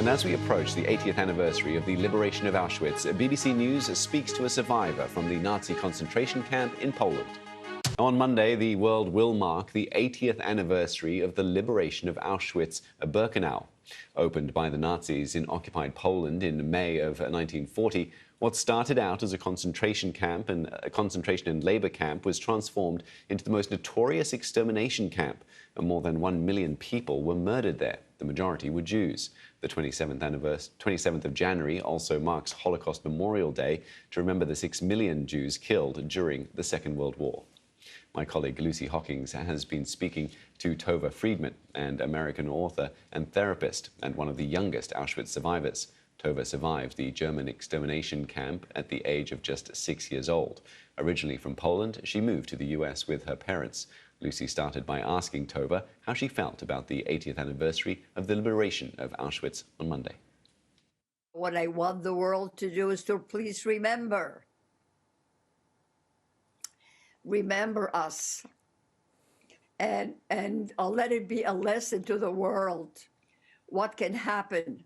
And as we approach the 80th anniversary of the liberation of Auschwitz, BBC News speaks to a survivor from the Nazi concentration camp in Poland. On Monday, the world will mark the 80th anniversary of the liberation of Auschwitz-Birkenau. Opened by the Nazis in occupied Poland in May of 1940, what started out as a concentration and labor camp was transformed into the most notorious extermination camp. More than 1 million people were murdered there. The majority were Jews. The 27th of January also marks Holocaust Memorial Day to remember the 6 million Jews killed during the Second World War. My colleague Lucy Hockings has been speaking to Tova Friedman, an American author and therapist and one of the youngest Auschwitz survivors. Tova survived the German extermination camp at the age of just 6 years old. Originally from Poland, she moved to the US with her parents. Lucy started by asking Tova how she felt about the 80th anniversary of the liberation of Auschwitz on Monday. What I want the world to do is to please remember. Remember us. And I'll let it be a lesson to the world. What can happen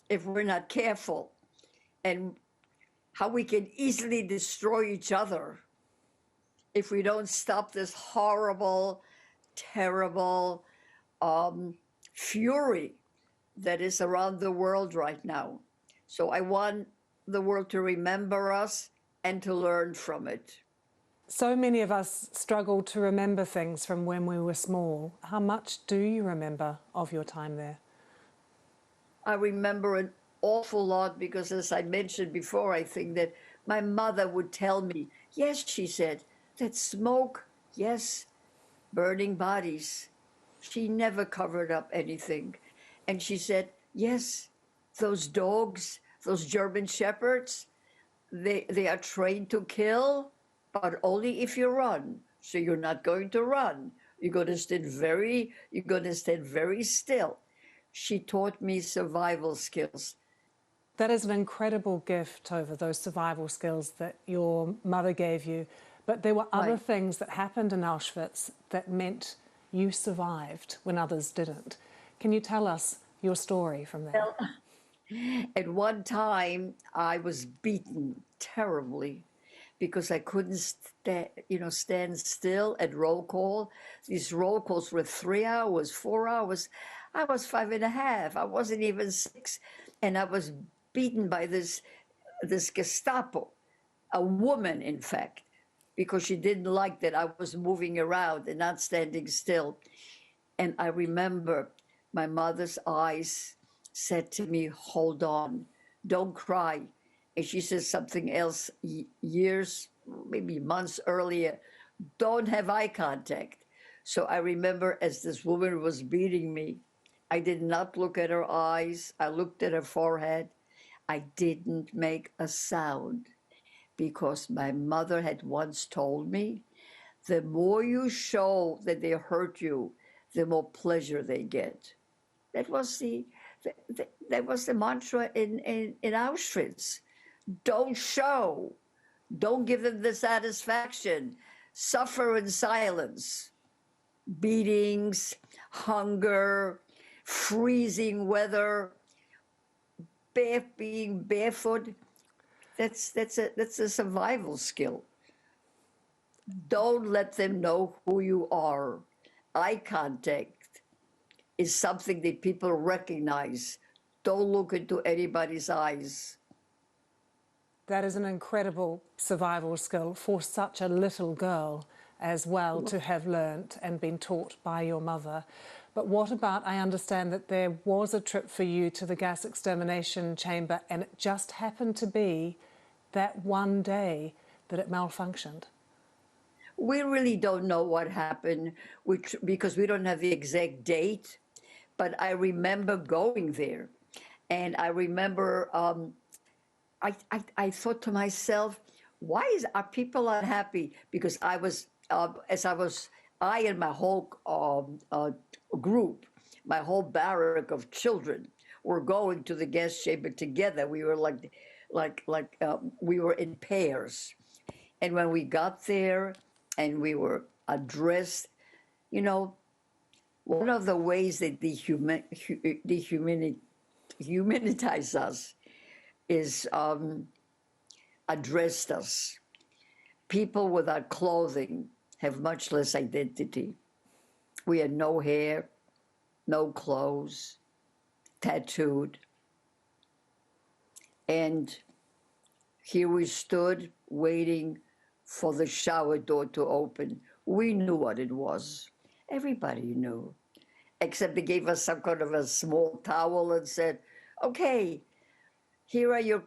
if we're not careful, and how we can easily destroy each other if we don't stop this horrible, terrible fury that is around the world right now. So I want the world to remember us and to learn from it. So many of us struggle to remember things from when we were small. How much do you remember of your time there? I remember an awful lot because, as I mentioned before, I think that my mother would tell me, yes, she said, that smoke, yes, burning bodies. She never covered up anything. And she said, yes, those dogs, those German shepherds, they are trained to kill, but only if you run. So you're not going to run. You're going to stand very still. She taught me survival skills. That is an incredible gift, Tova, those survival skills that your mother gave you. But there were other things that happened in Auschwitz that meant you survived when others didn't. Can you tell us your story from there? Well, at one time, I was beaten terribly because I couldn't stand still at roll call. These roll calls were 3 hours, 4 hours. I was 5.5. I wasn't even 6. And I was beaten by this Gestapo, a woman, in fact, because she didn't like that I was moving around and not standing still. And I remember my mother's eyes said to me, hold on, don't cry. And she says something else years, maybe months earlier, don't have eye contact. So I remember as this woman was beating me, I did not look at her eyes. I looked at her forehead. I didn't make a sound because my mother had once told me, the more you show that they hurt you, the more pleasure they get. That was the mantra in Auschwitz. Don't show. Don't give them the satisfaction. Suffer in silence. Beatings, hunger, freezing weather, being barefoot. That's a survival skill. Don't let them know who you are. Eye contact is something that people recognize. Don't look into anybody's eyes. That is an incredible survival skill for such a little girl as well to have learnt and been taught by your mother. But what about, I understand that there was a trip for you to the gas extermination chamber and it just happened to be that one day that it malfunctioned. We really don't know what happened because we don't have the exact date, but I remember going there. And I remember, I thought to myself, why are people unhappy? Because I and my whole group, my whole barrack of children were going to the gas chamber together. We were we were in pairs. And when we got there and we were addressed, you know, one of the ways that humanized us is addressed us. People without clothing have much less identity. We had no hair, no clothes, tattooed. And here we stood waiting for the shower door to open. We knew what it was. Everybody knew. Except they gave us some kind of a small towel and said, okay, here are your,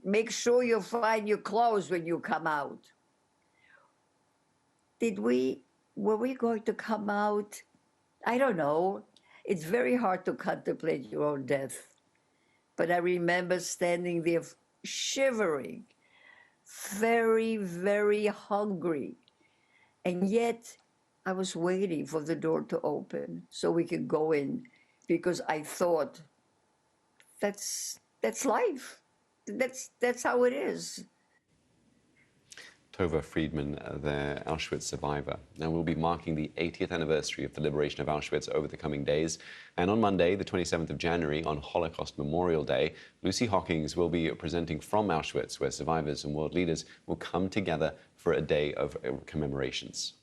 make sure you find your clothes when you come out. Were we going to come out? I don't know. It's very hard to contemplate your own death. But I remember standing there shivering, very, very hungry. And yet I was waiting for the door to open so we could go in, because I thought, that's life. That's how it is. Tova Friedman, the Auschwitz survivor. Now, we'll be marking the 80th anniversary of the liberation of Auschwitz over the coming days. And on Monday, the 27th of January, on Holocaust Memorial Day, Lucy Hawkins will be presenting from Auschwitz, where survivors and world leaders will come together for a day of commemorations.